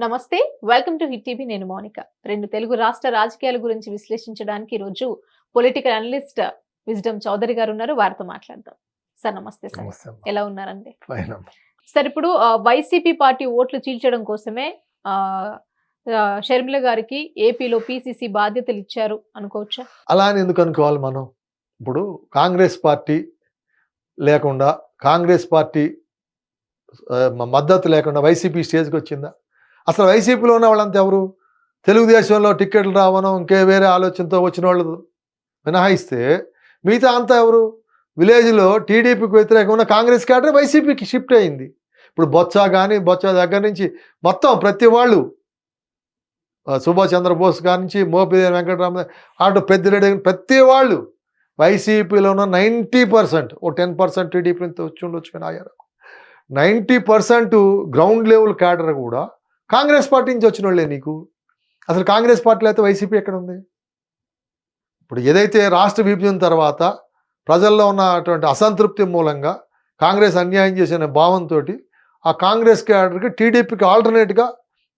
నమస్తే, welcome to hit TV. నేను మౌనిక. రెండు తెలుగు రాష్ట్ర రాజకీయాల గురించి విశ్లేషించడానికి ఈ రోజు పొలిటికల్ అనలిస్ట్ విజ్డమ్ చౌదరి గారు ఉన్నారు. వారితో మాట్లాడదాం. సార్ నమస్తే. సార్ నమస్తే అమ్మా. ఎలా ఉన్నారండి? ఫైన్ అమ్మా. సార్ ఇప్పుడు వైసీపీ పార్టీ ఓట్లు చీల్చడం కోసమే షర్మిల గారికి ఏపీలో పీసీసీ బాధ్యతలు ఇచ్చారు అనుకోవచ్చా? అలా అని ఎందుకు అనుకోవాలి మనం? ఇప్పుడు కాంగ్రెస్ పార్టీ లేకుండా, కాంగ్రెస్ పార్టీ మద్దతు లేకుండా వైసీపీ స్టేజ్కి వచ్చిందా? అసలు వైసీపీలో ఉన్న వాళ్ళంతా ఎవరు? తెలుగుదేశంలో టిక్కెట్లు రావడం, ఇంకే వేరే ఆలోచనతో వచ్చిన వాళ్ళు మినహాయిస్తే మిగతా అంతా ఎవరు? విలేజ్లో టీడీపీకి వ్యతిరేకంగా కాంగ్రెస్ క్యాడర్ వైసీపీకి షిఫ్ట్ అయింది. ఇప్పుడు బొత్స దగ్గర నుంచి మొత్తం ప్రతి వాళ్ళు, సుభాష్ చంద్రబోస్ గారి నుంచి మోపిదేవి వెంకటరామ అటు పెద్దిరెడ్డి, ప్రతి వాళ్ళు వైసీపీలో ఉన్న 90%, ఓ 10% టీడీపీతో వచ్చి ఉండొచ్చు, కానీ ఆయారు 90% గ్రౌండ్ లెవెల్ క్యాడర్ కూడా కాంగ్రెస్ పార్టీ నుంచి వచ్చిన వాళ్ళే. నీకు అసలు కాంగ్రెస్ పార్టీలో అయితే వైసీపీ ఎక్కడ ఉంది? ఇప్పుడు ఏదైతే రాష్ట్ర విభజన తర్వాత ప్రజల్లో ఉన్నటువంటి అసంతృప్తి మూలంగా కాంగ్రెస్ అన్యాయం చేసిన భావంతో ఆ కాంగ్రెస్ క్యాడర్కి టీడీపీకి ఆల్టర్నేట్గా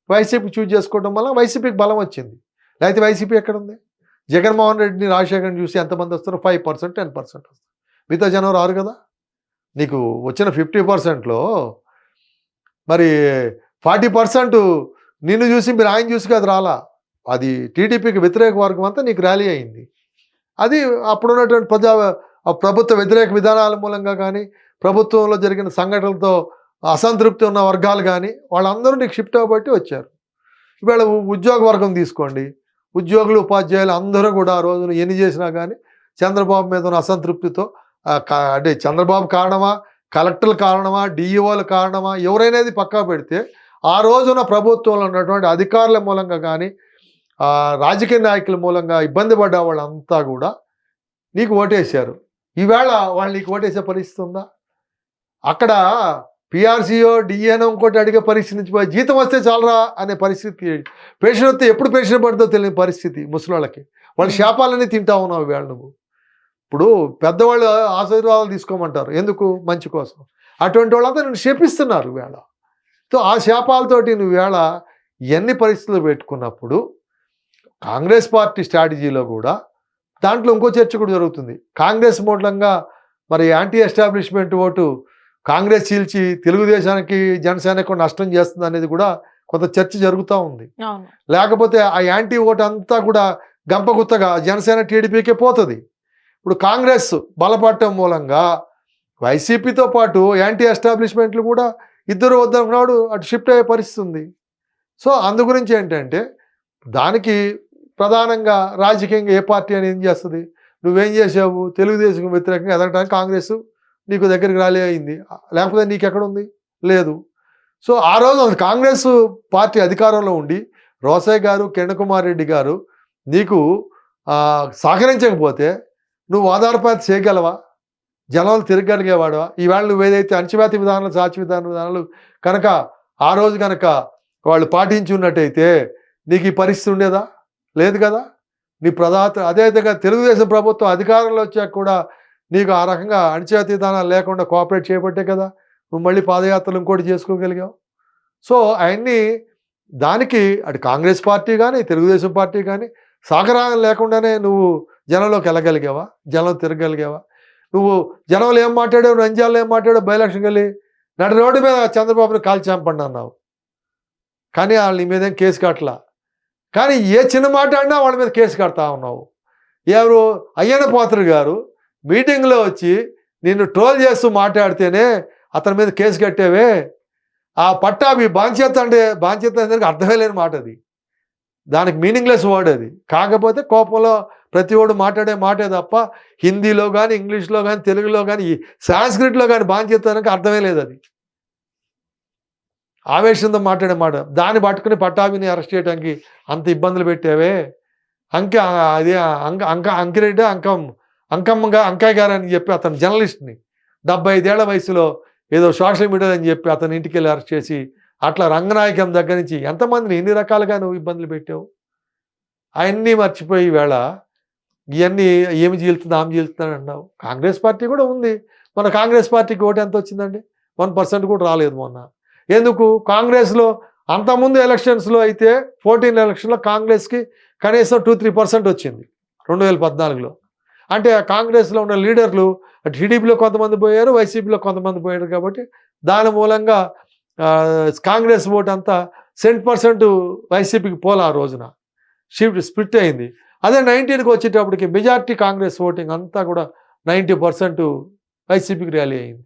వైసీపీ చూజ్ చేసుకోవడం వల్ల వైసీపీకి బలం వచ్చింది. లేకపోతే వైసీపీ ఎక్కడ ఉంది? జగన్మోహన్ రెడ్డిని, రాజశేఖర్ని చూసి ఎంతమంది వస్తారు? 5%, 10% వస్తారు. మిగతా జనం రారు కదా. నీకు వచ్చిన 50%లో మరి 40% నిన్ను చూసి, మీరు ఆయన చూసి అది రాలా. అది టీడీపీకి వ్యతిరేక వర్గం అంతా నీకు ర్యాలీ అయింది. అది అప్పుడున్నటువంటి ప్రభుత్వ వ్యతిరేక విధానాల మూలంగా కానీ, ప్రభుత్వంలో జరిగిన సంఘటనలతో అసంతృప్తి ఉన్న వర్గాలు కానీ వాళ్ళందరూ నీకు షిఫ్ట్ అవ్వబట్టి వచ్చారు. ఇవాళ ఉద్యోగ వర్గం తీసుకోండి, ఉద్యోగులు, ఉపాధ్యాయులు అందరూ కూడా ఆ రోజున ఎన్ని చేసినా కానీ చంద్రబాబు మీద ఉన్న అసంతృప్తితో, అంటే చంద్రబాబు కారణమా, కలెక్టర్ల కారణమా, డిఈఓల కారణమా, ఎవరైనాది పక్కా పెడితే ఆ రోజున ప్రభుత్వంలో ఉన్నటువంటి అధికారుల మూలంగా కానీ, రాజకీయ నాయకుల మూలంగా ఇబ్బంది పడ్డ వాళ్ళంతా కూడా నీకు ఓటేశారు. ఈవేళ వాళ్ళు నీకు ఓటేసే పరిస్థితి ఉందా? అక్కడ పిఆర్సీఓ, డిఏనో ఇంకోటి అడిగే పరిస్థితి నుంచి పోయి జీతం వస్తే చాలరా అనే పరిస్థితి, పెన్షన్ వస్తే ఎప్పుడు పెన్షన్ పడుతుందో తెలియని పరిస్థితి ముసలిళ్ళకి. వాళ్ళ శాపాలన్నీ తింటా ఉన్నావు ఈవేళ నువ్వు. ఇప్పుడు పెద్దవాళ్ళు ఆశీర్వాదాలు తీసుకోమంటారు, ఎందుకు? మంచి కోసం. అటువంటి వాళ్ళంతా నేను శపిస్తున్నారు ఈవేళ. సో ఆ శాపాలతోటి నువ్వు ఈవేళ ఎన్ని పరిస్థితులు పెట్టుకున్నప్పుడు కాంగ్రెస్ పార్టీ స్ట్రాటజీలో కూడా దాంట్లో ఇంకో చర్చ కూడా జరుగుతుంది. కాంగ్రెస్ మూలంగా మరి యాంటీ ఎస్టాబ్లిష్మెంట్ ఓటు కాంగ్రెస్ చీల్చి తెలుగుదేశానికి, జనసేనకు నష్టం చేస్తుంది అనేది కూడా కొంత చర్చ జరుగుతూ ఉంది. లేకపోతే ఆ యాంటీ ఓటు అంతా కూడా గంపగుత్తగా జనసేన, టీడీపీకే పోతుంది. ఇప్పుడు కాంగ్రెస్ బలపడటం మూలంగా వైసీపీతో పాటు యాంటీ ఎస్టాబ్లిష్మెంట్లు కూడా ఇద్దరు వద్దనుకున్నాడు అటు షిఫ్ట్ అయ్యే పరిస్థితి ఉంది. సో అందు గురించి ఏంటంటే దానికి ప్రధానంగా రాజకీయంగా ఏ పార్టీ అని ఏం చేస్తుంది? నువ్వేం చేసావు? తెలుగుదేశం వ్యతిరేకంగా ఎదగడానికి కాంగ్రెస్ నీకు దగ్గరికి ర్యాలీ అయింది, లేకపోతే నీకు ఎక్కడుంది? లేదు. సో ఆ రోజు కాంగ్రెస్ పార్టీ అధికారంలో ఉండి రోసయ్య గారు, కిరణ్ కుమార్ రెడ్డి గారు నీకు సహకరించకపోతే నువ్వు ఆధారపాత చేయగలవా? జనాలు తిరగలిగేవాడవా? ఈవేళ నువ్వు ఏదైతే అణచివేత విధానాలు, సాచి విధానాలు కనుక ఆ రోజు కనుక వాళ్ళు పాటించి ఉన్నట్టయితే నీకు ఈ పరిస్థితి ఉండేదా? లేదు కదా. నీ అదేవిధంగా తెలుగుదేశం ప్రభుత్వం అధికారంలో వచ్చాక కూడా నీకు ఆ రకంగా అణచివేత విధానాలు లేకుండా కోఆపరేట్ చేయబట్టే కదా నువ్వు మళ్ళీ పాదయాత్రలు ఇంకోటి చేసుకోగలిగావు. సో అవన్నీ దానికి అటు కాంగ్రెస్ పార్టీ కానీ, తెలుగుదేశం పార్టీ కానీ సహకారం లేకుండానే నువ్వు జనంలోకి వెళ్ళగలిగావా? జనంలో తిరగలిగావా? నువ్వు జనంలో ఏం మాట్లాడావు, నంద్యాలలో ఏం మాట్లాడావు, బైలక్షన్ వెళ్ళి నడి రోడ్డు మీద చంద్రబాబుని కాల్చాంపండి అన్నావు, కానీ వాళ్ళ మీద ఏం కేసు కట్టలా. కానీ ఏ చిన్న మాట అన్నా వాళ్ళ మీద కేసు కడతా ఉన్నావు. ఎవరు? అయ్యన్న పాత్ర గారు మీటింగ్లో వచ్చి నిన్ను ట్రోల్ చేస్తూ మాట్లాడితేనే అతని మీద కేసు కట్టేవే. ఆ పట్టాభి బాంచేత అంటే అర్థమే లేని మాట అది, దానికి మీనింగ్లెస్ వర్డ్ అది. కాకపోతే కోపంలో ప్రతి ఒడు మాట్లాడే మాటే తప్ప హిందీలో కానీ, ఇంగ్లీష్లో కానీ, తెలుగులో కానీ, సాంస్క్రిట్లో కానీ బాంచేతానికి అర్థమే లేదు. అది ఆవేశంతో మాట్లాడే మాట. దాన్ని పట్టుకుని పట్టాభిని అరెస్ట్ చేయడానికి అంత ఇబ్బందులు పెట్టావే. అంకిరెడ్డి అంకయ్య గారు అని చెప్పి అతను జర్నలిస్ట్ని 75 ఏళ్ల వయసులో ఏదో సోషల్ మీడియా అని చెప్పి అతని ఇంటికి వెళ్ళి అరెస్ట్ చేసి అట్లా రంగనాయకం దగ్గర నుంచి ఎంతమందిని ఎన్ని రకాలుగా నువ్వు ఇబ్బందులు పెట్టావు. అవన్నీ మర్చిపోయి వేళ ఇవన్నీ ఏమి చీలుతుంది, ఆమె చీలుతుందని అన్నావు. కాంగ్రెస్ పార్టీ కూడా ఉంది. మన కాంగ్రెస్ పార్టీకి ఓటు ఎంత వచ్చిందండి? 1% కూడా రాలేదు మొన్న. ఎందుకు? కాంగ్రెస్లో అంతకుముందు ఎలక్షన్స్లో అయితే 14 ఎలక్షన్లో కాంగ్రెస్కి కనీసం 2-3% వచ్చింది 2014లో. అంటే కాంగ్రెస్లో ఉన్న లీడర్లు టీడీపీలో కొంతమంది పోయారు, వైసీపీలో కొంతమంది పోయారు. కాబట్టి దాని మూలంగా కాంగ్రెస్ ఓటు అంతా 10% వైసీపీకి పోలా ఆ రోజున స్ప్లిట్ అయింది. అదే 19కి వచ్చేటప్పటికి మెజార్టీ కాంగ్రెస్ ఓటింగ్ అంతా కూడా 90% వైసీపీకి ర్యాలీ అయింది.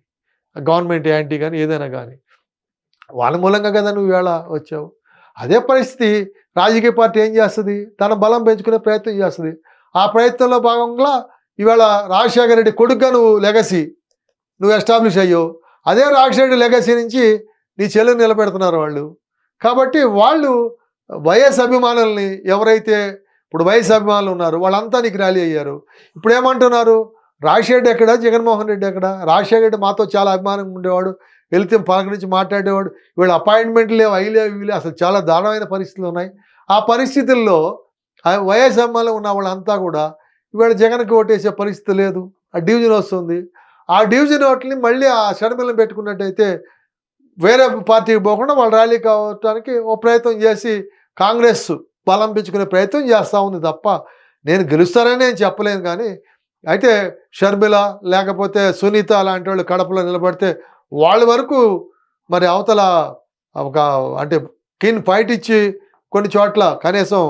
గవర్నమెంట్ యాంటీ కానీ ఏదైనా కానీ వాళ్ళ మూలంగా కదా నువ్వు ఇవాళ వచ్చావు. అదే పరిస్థితి రాజకీయ పార్టీ ఏం చేస్తుంది, తన బలం పెంచుకునే ప్రయత్నం చేస్తుంది. ఆ ప్రయత్నంలో భాగంగా ఇవాళ రాజశేఖర రెడ్డి కొడుకుగా నువ్వు ఎస్టాబ్లిష్ అయ్యావు. అదే రాజశేఖర రెడ్డి లెగసీ నుంచి నీ చెల్లిని నిలబెడుతున్నారు వాళ్ళు. కాబట్టి వాళ్ళు వైఎస్ అభిమానుల్ని ఎవరైతే ఇప్పుడు వైఎస్ అభిమానులు ఉన్నారు వాళ్ళంతా నీకు ర్యాలీ అయ్యారు. ఇప్పుడు ఏమంటున్నారు, రాజశేఖర రెడ్డి ఎక్కడ, జగన్మోహన్ రెడ్డి ఎక్కడ? రాజశేఖర రెడ్డి మాతో చాలా అభిమానంగా ఉండేవాడు, వెళ్తే పలకరించి మాట్లాడేవాడు. వీళ్ళు అపాయింట్మెంట్లు లేవు, వీళ్ళు అసలు చాలా దారుణమైన పరిస్థితులు ఉన్నాయి. ఆ పరిస్థితుల్లో వైఎస్ అభిమానులు ఉన్న వాళ్ళంతా కూడా ఇవాళ జగన్కి ఓటేసే పరిస్థితి లేదు. ఆ డివిజన్ వస్తుంది. ఆ డివిజన్ ఓట్లని మళ్ళీ ఆ షర్మిలను పెట్టుకున్నట్టయితే వేరే పార్టీకి పోకుండా వాళ్ళు ర్యాలీ కావడానికి ఓ ప్రయత్నం చేసి కాంగ్రెస్ బలం పెంచుకునే ప్రయత్నం చేస్తూ ఉంది తప్ప నేను గెలుస్తానని నేను చెప్పలేను. కానీ అయితే షర్మిల లేకపోతే సునీత లాంటి వాళ్ళు కడపలో నిలబడితే వాళ్ళ వరకు మరి అవతల ఒక అంటే కీన్ ఫైట్ ఇచ్చి కొన్ని చోట్ల కనీసం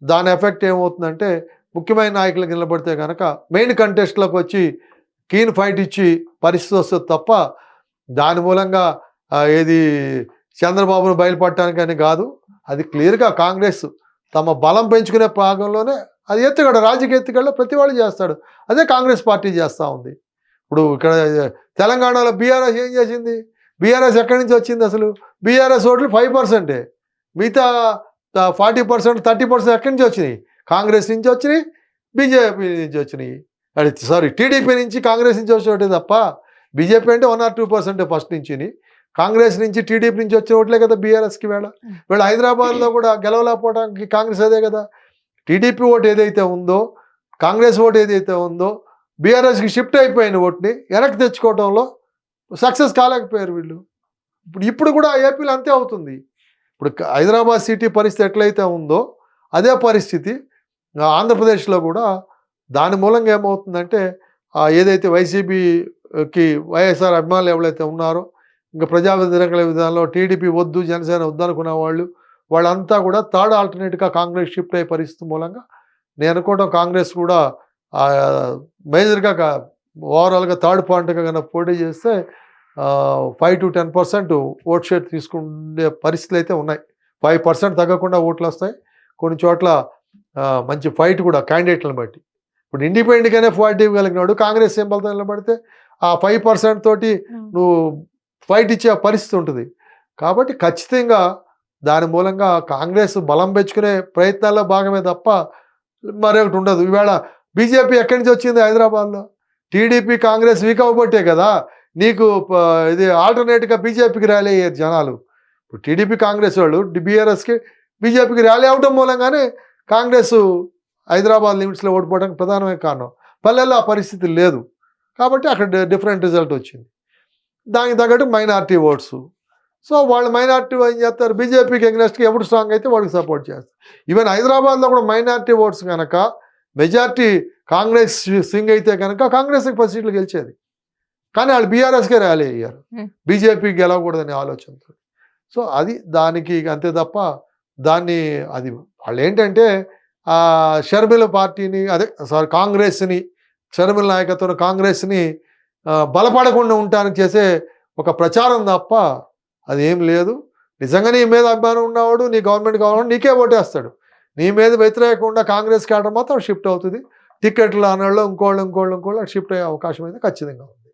దాని ఎఫెక్ట్ ఏమవుతుందంటే ముఖ్యమైన నాయకులకు నిలబడితే కనుక మెయిన్ కంటెస్ట్లోకి వచ్చి కీన్ ఫైట్ ఇచ్చి పరిస్థితి వస్తుంది తప్ప దాని మూలంగా ఏది చంద్రబాబును బయలుపడటానికని కాదు. అది క్లియర్గా కాంగ్రెస్ తమ బలం పెంచుకునే భాగంలోనే అది ఎత్తుగడ రాజకీయ ఎత్తుగడలో ప్రతి వాళ్ళు చేస్తాడు. అదే కాంగ్రెస్ పార్టీ చేస్తూ ఉంది. ఇప్పుడు ఇక్కడ తెలంగాణలో బీఆర్ఎస్ ఏం చేసింది? బీఆర్ఎస్ ఎక్కడి నుంచి వచ్చింది? అసలు బీఆర్ఎస్ ఓట్లు 5%. మిగతా 40%, 30% ఎక్కడి నుంచి వచ్చినాయి? కాంగ్రెస్ నుంచి వచ్చినాయి, బీజేపీ నుంచి వచ్చినాయి. టీడీపీ నుంచి కాంగ్రెస్ నుంచి వచ్చే తప్ప బీజేపీ అంటే 1 or 2% ఫస్ట్ నుంచి. కాంగ్రెస్ నుంచి టీడీపీ నుంచి వచ్చే ఓట్లే కదా బీఆర్ఎస్కి. వీళ్ళ హైదరాబాద్లో కూడా గెలవలేకపోవడానికి కాంగ్రెస్ అదే కదా. టీడీపీ ఓటు ఏదైతే ఉందో, కాంగ్రెస్ ఓటు ఏదైతే ఉందో, బీఆర్ఎస్కి షిఫ్ట్ అయిపోయిన ఓటుని వెనక్కి తెచ్చుకోవడంలో సక్సెస్ కాలేకపోయారు వీళ్ళు. ఇప్పుడు కూడా ఏపీలో అంతే అవుతుంది. ఇప్పుడు హైదరాబాద్ సిటీ పరిస్థితి ఎట్లయితే ఉందో అదే పరిస్థితి ఆంధ్రప్రదేశ్లో కూడా. దాని మూలంగా ఏమవుతుందంటే ఏదైతే వైసీపీకి వైఎస్ఆర్ అభిమానులు ఎవరైతే ఉన్నారో, ఇంకా ప్రజా వ్యతిరేక విధానంలో టీడీపీ వద్దు, జనసేన వద్దు అనుకున్న వాళ్ళంతా కూడా థర్డ్ ఆల్టర్నేట్గా కాంగ్రెస్ షిఫ్ట్ అయ్యే పరిస్థితి మూలంగా నేను అనుకోవడం కాంగ్రెస్ కూడా మేజర్గా ఓవరాల్గా థర్డ్ పాయింట్గా కనుక పోటీ చేస్తే 5 to 10% ఓట్ షేర్ తీసుకునే పరిస్థితులు అయితే ఉన్నాయి. 5% తగ్గకుండా ఓట్లు వస్తాయి. కొన్ని చోట్ల మంచి ఫైట్ కూడా క్యాండిడేట్లను బట్టి. ఇప్పుడు ఇండిపెండెంట్గానే 40 ఇవ్వగలిగినాడు, కాంగ్రెస్ సింబల్తో నిలబడితే ఆ 5% తోటి నువ్వు ఫైట్ ఇచ్చే పరిస్థితి ఉంటుంది. కాబట్టి ఖచ్చితంగా దాని మూలంగా కాంగ్రెస్ బలం పెంచుకునే ప్రయత్నాల్లో భాగమే తప్ప మరొకటి ఉండదు. ఇవాళ బీజేపీ ఎక్కడి నుంచి వచ్చింది? హైదరాబాద్లో టీడీపీ కాంగ్రెస్ వీక్ అవ్వబట్టే కదా నీకు ఇది ఆల్టర్నేట్గా బీజేపీకి ర్యాలీ అయ్యారు జనాలు. ఇప్పుడు టీడీపీ కాంగ్రెస్ వాళ్ళు బీఆర్ఎస్కి బీజేపీకి ర్యాలీ అవడం మూలంగానే కాంగ్రెస్ హైదరాబాద్ లిమిట్స్లో ఓడిపోవడానికి ప్రధానమైన కారణం. పల్లెల్లో ఆ పరిస్థితి లేదు కాబట్టి అక్కడ డిఫరెంట్ రిజల్ట్ వచ్చింది. దానికి తగ్గట్టు మైనారిటీ ఓట్స్. సో వాళ్ళు మైనారిటీ ఏం చేస్తారు, బీజేపీకి ఎగ్నెస్ట్గా ఎవరు స్ట్రాంగ్ అయితే వాడికి సపోర్ట్ చేస్తారు. ఈవెన్ హైదరాబాద్లో కూడా మైనారిటీ ఓట్స్ కనుక మెజార్టీ కాంగ్రెస్ స్వింగ్ అయితే కనుక కాంగ్రెస్కి 10 సీట్లు గెలిచేది. కానీ వాళ్ళు బీఆర్ఎస్కే ర్యాలీ అయ్యారు, బీజేపీకి గెలవకూడదనే ఆలోచనతో. సో అది దానికి అంతే తప్ప దాన్ని అది వాళ్ళు ఏంటంటే షర్మిల పార్టీని కాంగ్రెస్ని, షర్మిల నాయకత్వం కాంగ్రెస్ని బలపడకుండా ఉండటానికి చేసే ఒక ప్రచారం తప్ప అది ఏం లేదు. నిజంగా నీ మీద అభిమానం ఉన్నవాడు నీ గవర్నమెంట్ కావాలని నీకే ఓటేస్తాడు. నీ మీద వ్యతిరేకంగా కాంగ్రెస్ క్యాడర్ మాత్రం షిఫ్ట్ అవుతుంది. టికెట్లు అన్నవాళ్ళు ఇంకోళ్ళు షిఫ్ట్ అయ్యే అవకాశం అయితే ఖచ్చితంగా ఉంది.